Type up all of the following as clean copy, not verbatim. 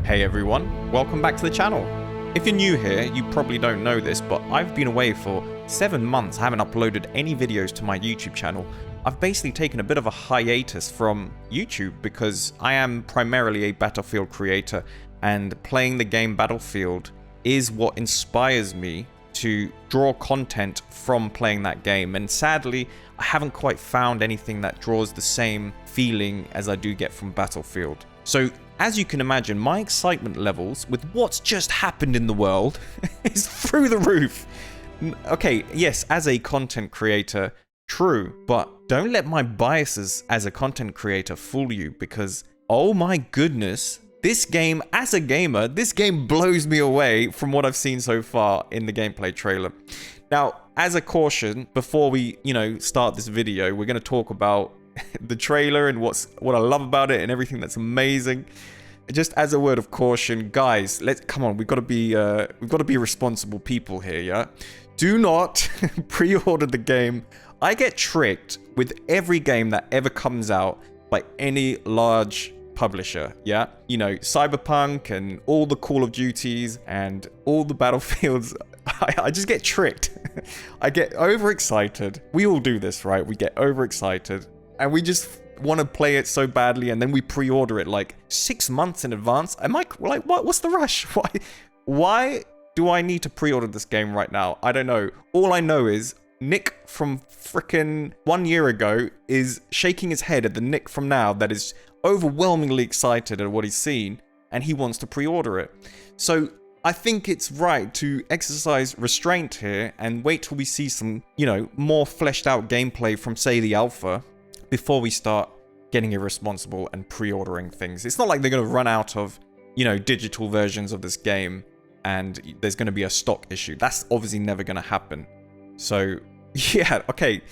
Hey everyone, welcome back to the channel. If you're new here, you probably don't know this, but I've been away for 7 months. I haven't uploaded any videos to my YouTube channel. I've basically taken a bit of a hiatus from YouTube because I am primarily a Battlefield creator, and playing the game Battlefield is what inspires me to draw content from playing that game. And sadly, I haven't quite found anything that draws the same feeling as I do get from Battlefield. So as you can imagine, my excitement levels with what's just happened in the world is through the roof. Okay, yes, as a content creator, true, but don't let my biases as a content creator fool you, because oh my goodness, this game, as a gamer, this game blows me away from what I've seen so far in the gameplay trailer. Now, as a caution, before we, start this video, we're going to talk about the trailer and what I love about it and everything that's amazing. Just as a word of caution, guys, come on, we've got to be responsible people here, yeah? Do not pre-order the game. I get tricked with every game that ever comes out by any large publisher, yeah? Cyberpunk and all the Call of Duties and all the Battlefields. I just get tricked. I get overexcited. We all do this, right? We get overexcited and we just want to play it so badly, and then we pre-order it like 6 months in advance. Am I like, what? What's the rush? Why do I need to pre-order this game right now? I don't know. All I know is Nick from frickin' 1 year ago is shaking his head at the Nick from now that is overwhelmingly excited at what he's seen, and he wants to pre-order it. So I think it's right to exercise restraint here and wait till we see some, more fleshed out gameplay from, say, the alpha, before we start getting irresponsible and pre-ordering things. It's not like they're going to run out of, digital versions of this game and there's going to be a stock issue. That's obviously never going to happen. So, yeah, okay.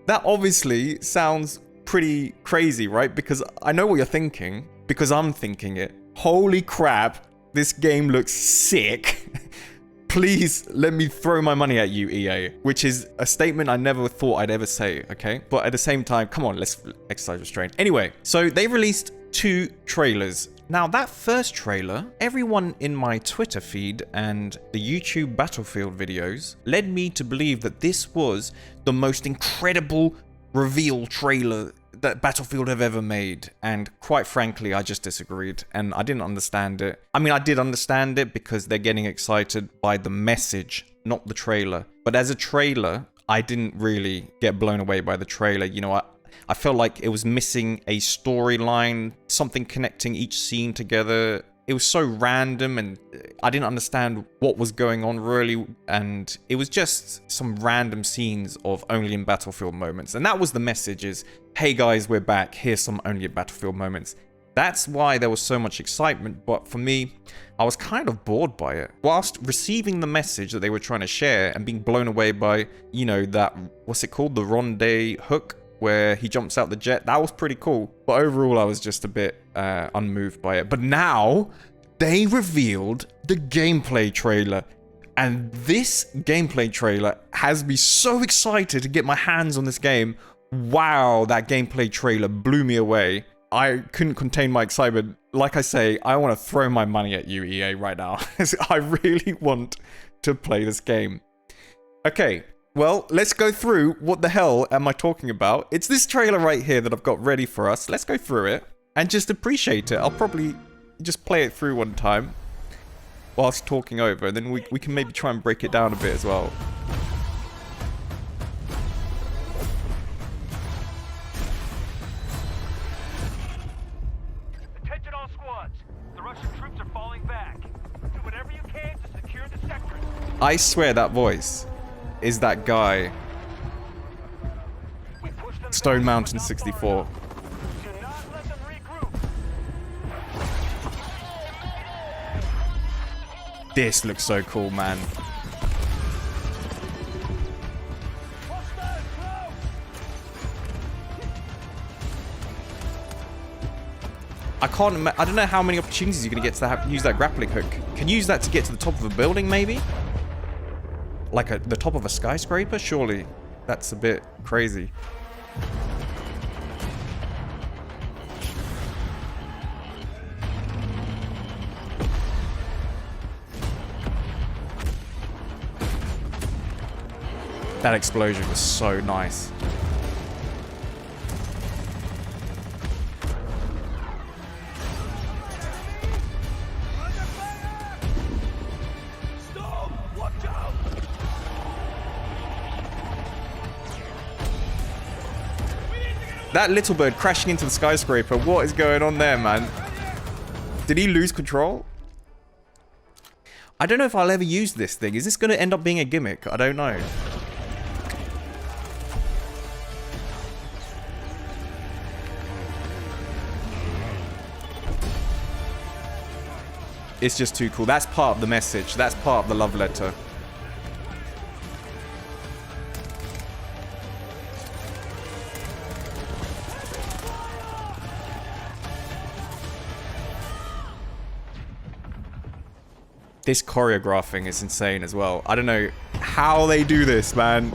That obviously sounds pretty crazy, right? Because I know what you're thinking, because I'm thinking it. Holy crap, this game looks sick. Please let me throw my money at you, EA, which is a statement I never thought I'd ever say, okay? But at the same time, come on, let's exercise restraint. Anyway, so they released 2 trailers. Now, that first trailer, everyone in my Twitter feed and the YouTube Battlefield videos led me to believe that this was the most incredible reveal trailer that Battlefield have ever made, and quite frankly, I just disagreed, and I didn't understand it. I mean, I did understand it because they're getting excited by the message, not the trailer. But as a trailer, I didn't really get blown away by the trailer. I felt like it was missing a storyline, something connecting each scene together. It was so random, and I didn't understand what was going on really, and it was just some random scenes of only in Battlefield moments. And that was the message, is, hey guys, we're back, here's some only in Battlefield moments. That's why there was so much excitement, but for me, I was kind of bored by it. Whilst receiving the message that they were trying to share and being blown away by, that, what's it called, the Ronde hook, where he jumps out the jet. That was pretty cool. But overall, I was just a bit unmoved by it. But now, they revealed the gameplay trailer. And this gameplay trailer has me so excited to get my hands on this game. Wow, that gameplay trailer blew me away. I couldn't contain my excitement. Like I say, I want to throw my money at you, EA, right now. I really want to play this game. Okay. Well, let's go through what the hell am I talking about. It's this trailer right here that I've got ready for us. Let's go through it and just appreciate it. I'll probably just play it through one time whilst talking over, and then we can maybe try and break it down a bit as well. Attention all squads. The Russian troops are falling back. Do whatever you can to secure the sector. I swear that voice is that guy, Stone Mountain 64. Do not let them regroup. This looks so cool, man. I don't know how many opportunities you're gonna get to use that grappling hook. Can you use that to get to the top of a building, maybe? Like the top of a skyscraper? Surely that's a bit crazy. That explosion was so nice. That little bird crashing into the skyscraper. What is going on there, man? Did he lose control? I don't know if I'll ever use this thing. Is this going to end up being a gimmick? I don't know. It's just too cool. That's part of the message. That's part of the love letter. This choreographing is insane as well. I don't know how they do this, man.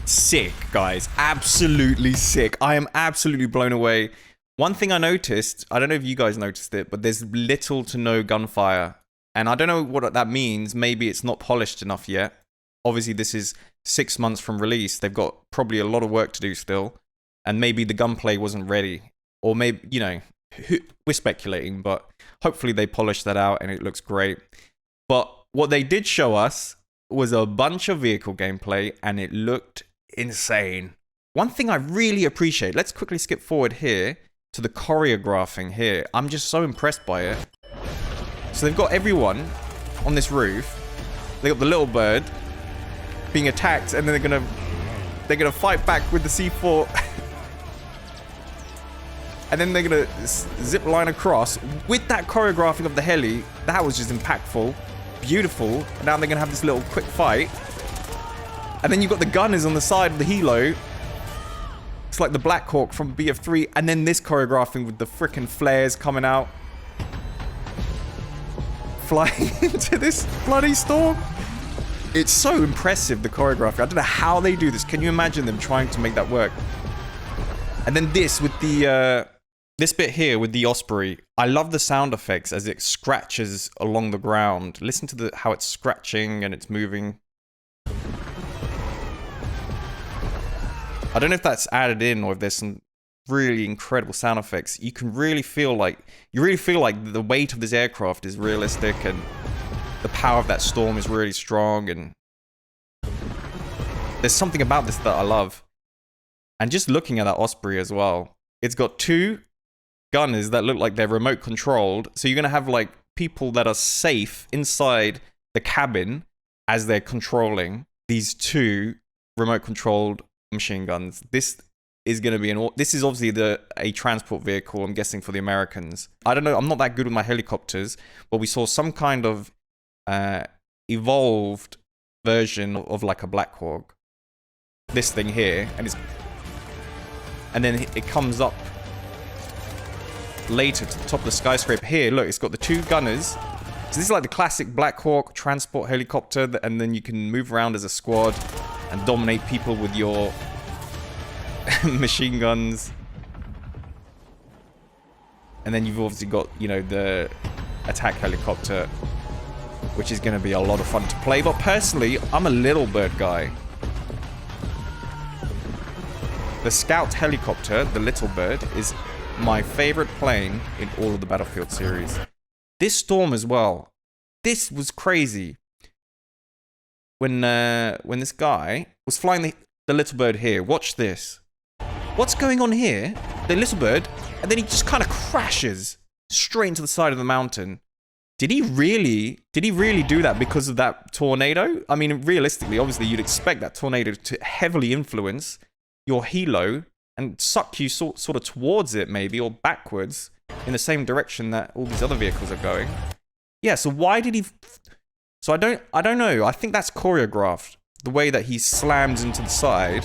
Sick, guys. Absolutely sick. I am absolutely blown away. One thing I noticed, I don't know if you guys noticed it, but there's little to no gunfire. And I don't know what that means. Maybe it's not polished enough yet. Obviously, this is 6 months from release. They've got probably a lot of work to do still. And maybe the gunplay wasn't ready. Or maybe, you know, we're speculating, but hopefully they polished that out and it looks great. But what they did show us was a bunch of vehicle gameplay and it looked insane. One thing I really appreciate, let's quickly skip forward here to the choreographing here. I'm just so impressed by it. So they've got everyone on this roof. They got the little bird being attacked, and then they're gonna fight back with the C4. And then they're gonna zip line across with that choreographing of the heli. That was just impactful, beautiful. And now they're gonna have this little quick fight. And then you've got the gunners on the side of the helo. It's like the Black Hawk from BF3. And then this choreographing with the frickin' flares coming out. Flying into this bloody storm. It's so impressive, the choreography. I don't know how they do this. Can you imagine them trying to make that work? And then this with the... this bit here with the Osprey. I love the sound effects as it scratches along the ground. Listen to how it's scratching and it's moving. I don't know if that's added in or if there's some really incredible sound effects. You can really feel like, the weight of this aircraft is realistic and the power of that storm is really strong, and there's something about this that I love. And just looking at that Osprey as well, it's got 2 gunners that look like they're remote controlled. So you're going to have like people that are safe inside the cabin as they're controlling these 2 remote controlled machine guns. This is going to be this is obviously a transport vehicle, I'm guessing, for the Americans. I don't know, I'm not that good with my helicopters, but we saw some kind of evolved version of like a Black Hawk. This thing here, and then it comes up later to the top of the skyscraper here. Look, it's got the 2 gunners. So this is like the classic Black Hawk transport helicopter, and then you can move around as a squad and dominate people with your machine guns. And then you've obviously got, you know, the attack helicopter, which is going to be a lot of fun to play. But personally, I'm a Little Bird guy. The Scout helicopter, the Little Bird, is my favorite plane in all of the Battlefield series. This storm as well. This was crazy. When this guy was flying the Little Bird here. Watch this. What's going on here? The Little Bird, and then he just kind of crashes straight into the side of the mountain. Did he really do that because of that tornado? I mean, realistically, obviously, you'd expect that tornado to heavily influence your helo and suck you sort of towards it, maybe, or backwards in the same direction that all these other vehicles are going. Yeah, so why did he So I don't know. I think that's choreographed. The way that he slams into the side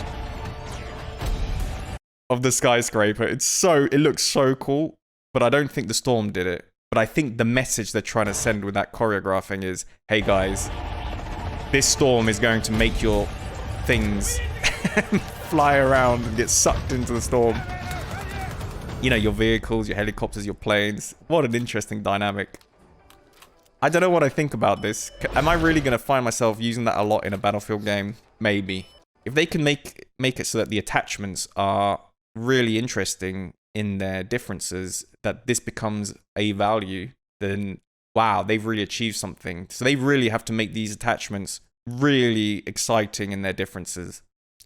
of the skyscraper. It looks so cool, but I don't think the Storm did it. But I think the message they're trying to send with that choreographing is, hey guys, this storm is going to make your things fly around and get sucked into the storm. You know, your vehicles, your helicopters, your planes. What an interesting dynamic. I don't know what I think about this. Am I really going to find myself using that a lot in a Battlefield game? Maybe. If they can make it so that the attachments are really interesting in their differences, that this becomes a value, then wow, they've really achieved something. So they really have to make these attachments really exciting in their differences.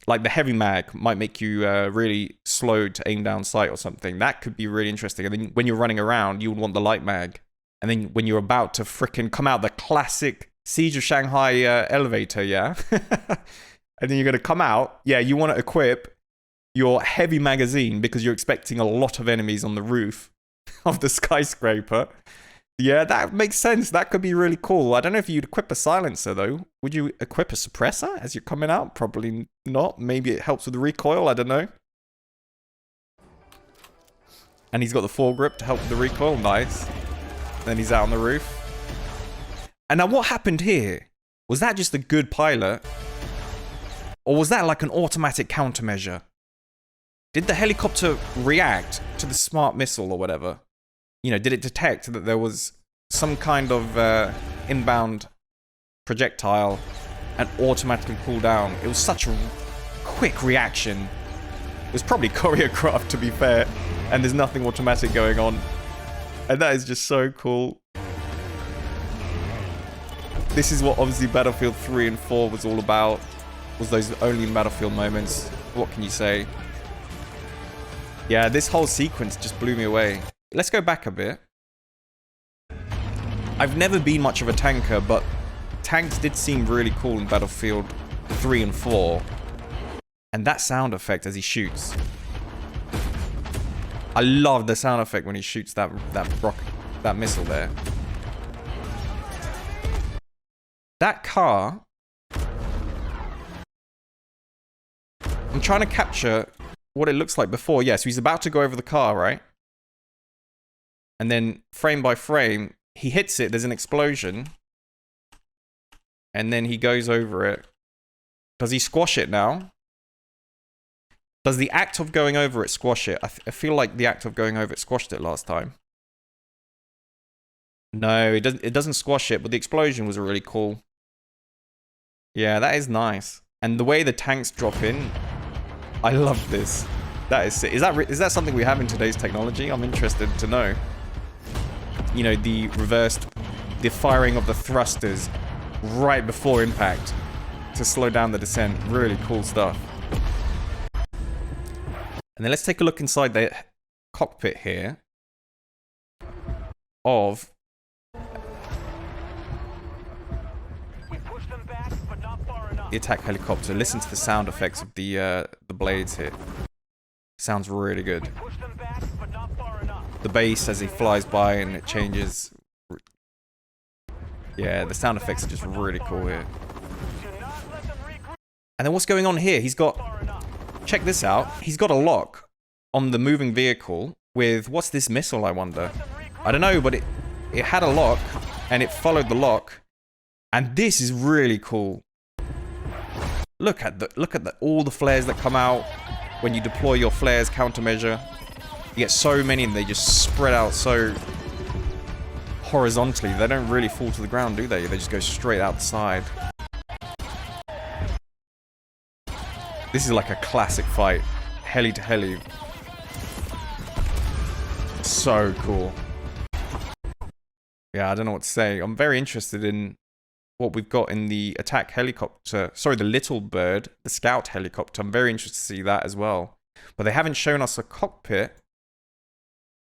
Like the heavy mag might make you really slow to aim down sight or something. That could be really interesting. And then when you're running around, you would want the light mag. And then when you're about to frickin' come out the classic Siege of Shanghai elevator, yeah? And then you're going to come out, yeah, you want to equip your heavy magazine because you're expecting a lot of enemies on the roof of the skyscraper. Yeah, that makes sense. That could be really cool. I don't know if you'd equip a silencer, though. Would you equip a suppressor as you're coming out? Probably not. Maybe it helps with the recoil. I don't know. And he's got the foregrip to help with the recoil. Nice. Then he's out on the roof. And now what happened here? Was that just a good pilot? Or was that like an automatic countermeasure? Did the helicopter react to the smart missile or whatever? You know, did it detect that there was some kind of inbound projectile and automatically cool down? It was such a quick reaction. It was probably choreographed, to be fair, and there's nothing automatic going on. And that is just so cool. This is what obviously Battlefield 3 and 4 was all about. Was those only in Battlefield moments. What can you say? Yeah, this whole sequence just blew me away. Let's go back a bit. I've never been much of a tanker, but tanks did seem really cool in Battlefield 3 and 4. And that sound effect as he shoots. I love the sound effect when he shoots that missile there. That car... I'm trying to capture what it looks like before. Yeah, so he's about to go over the car, right? And then frame by frame, he hits it, there's an explosion. And then he goes over it. Does he squash it now? Does the act of going over it squash it? I feel like the act of going over it squashed it last time. No, it doesn't squash it, but the explosion was really cool. Yeah, that is nice. And the way the tanks drop in, I love this. That is sick. Is that something we have in today's technology? I'm interested to know. You know, the firing of the thrusters right before impact to slow down the descent. Really cool stuff. And then let's take a look inside the cockpit here of... the attack helicopter. Listen to the sound effects of the blades here. Sounds really good. The bass as he flies by and it changes. Yeah, the sound effects are just really cool here. And then what's going on here? He's got... check this out. He's got a lock on the moving vehicle with... what's this missile, I wonder? I don't know, but it had a lock and it followed the lock. And this is really cool. Look at all the flares that come out when you deploy your flares countermeasure. You get so many and they just spread out so horizontally. They don't really fall to the ground, do they? They just go straight out the side. This is like a classic fight. Heli to heli. So cool. Yeah, I don't know what to say. I'm very interested in what we've got in the attack helicopter. Sorry, the Little Bird, the scout helicopter. I'm very interested to see that as well. But they haven't shown us a cockpit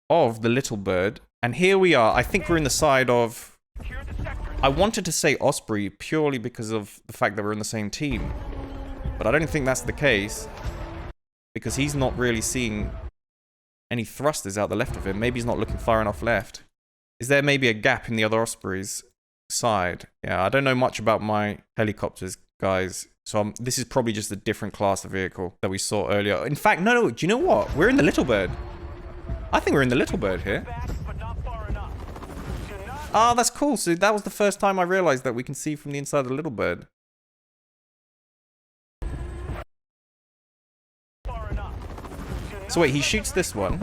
of the Little Bird. And here we are. I think we're in the side of... I wanted to say Osprey purely because of the fact that we're in the same team. But I don't think that's the case. Because he's not really seeing any thrusters out the left of him. Maybe he's not looking far enough left. Is there maybe a gap in the other Ospreys? side. Yeah, I don't know much about my helicopters, guys. So this is probably just a different class of vehicle that we saw earlier. In fact, no, do you know what? We're in the Little Bird. I think we're in the Little Bird here. Oh, that's cool. So that was the first time I realized that we can see from the inside of the Little Bird. So wait, he shoots this one.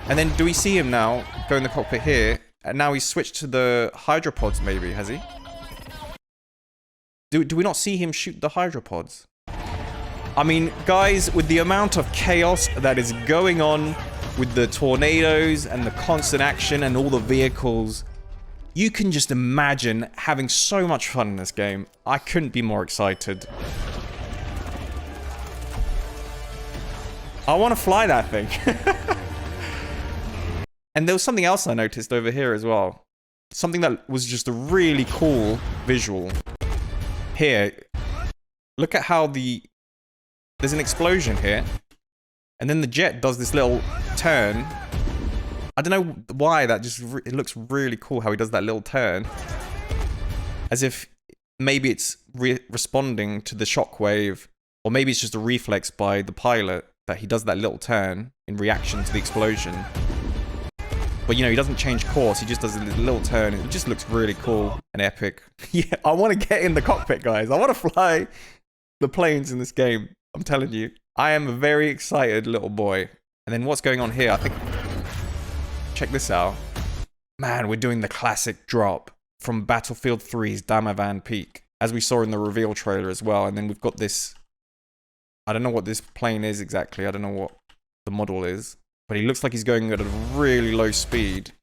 And then do we see him now go in the cockpit here? And now he's switched to the hydropods maybe, has he? Do we not see him shoot the hydropods? I mean, guys, with the amount of chaos that is going on with the tornadoes and the constant action and all the vehicles, you can just imagine having so much fun in this game. I couldn't be more excited. I want to fly that thing. And there was something else I noticed over here as well. Something that was just a really cool visual. Here, look at how there's an explosion here. And then the jet does this little turn. I don't know why that it looks really cool how he does that little turn. As if maybe it's responding to the shockwave. Or maybe it's just a reflex by the pilot that he does that little turn in reaction to the explosion. But, you know, he doesn't change course. He just does a little turn. It just looks really cool and epic. Yeah, I want to get in the cockpit, guys. I want to fly the planes in this game. I'm telling you. I am a very excited little boy. And then what's going on here? I think... Check this out. Man, we're doing the classic drop from Battlefield 3's Damavand Peak. As we saw in the reveal trailer as well. And then we've got this... I don't know what this plane is exactly. I don't know what the model is. But he looks like he's going at a really low speed.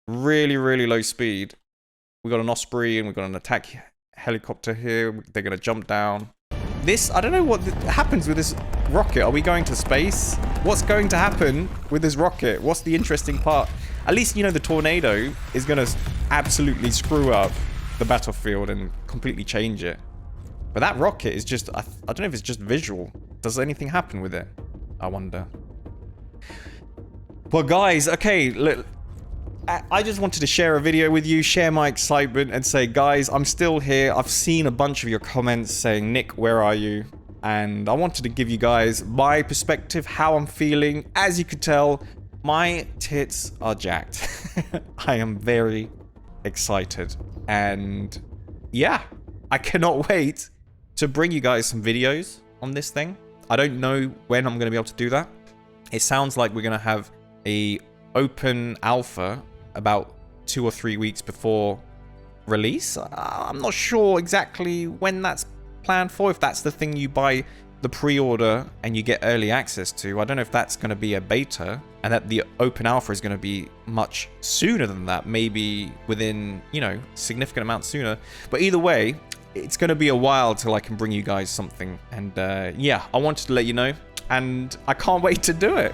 Really, really low speed. We got an Osprey and we've got an attack helicopter here. They're going to jump down. This, I don't know what happens with this rocket. Are we going to space? What's going to happen with this rocket? What's the interesting part? At least, you know, the tornado is going to absolutely screw up the battlefield and completely change it. But that rocket is just, I don't know if it's just visual. Does anything happen with it? I wonder. Well, guys, okay, look, I just wanted to share a video with you, share my excitement, and say, guys, I'm still here. I've seen a bunch of your comments saying, Nick, where are you? And I wanted to give you guys my perspective, how I'm feeling. As you could tell, my tits are jacked. I am very excited. And yeah, I cannot wait to bring you guys some videos on this thing. I don't know when I'm going to be able to do that. It sounds like we're going to have a open alpha about 2 or 3 weeks before release. I'm not sure exactly when that's planned for. If that's the thing you buy the pre-order and you get early access to. I don't know if that's going to be a beta and that the open alpha is going to be much sooner than that. Maybe within, you know, significant amount sooner. But either way, it's going to be a while till I can bring you guys something. And yeah, I wanted to let you know. And I can't wait to do it.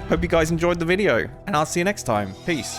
Hope you guys enjoyed the video. And I'll see you next time. Peace.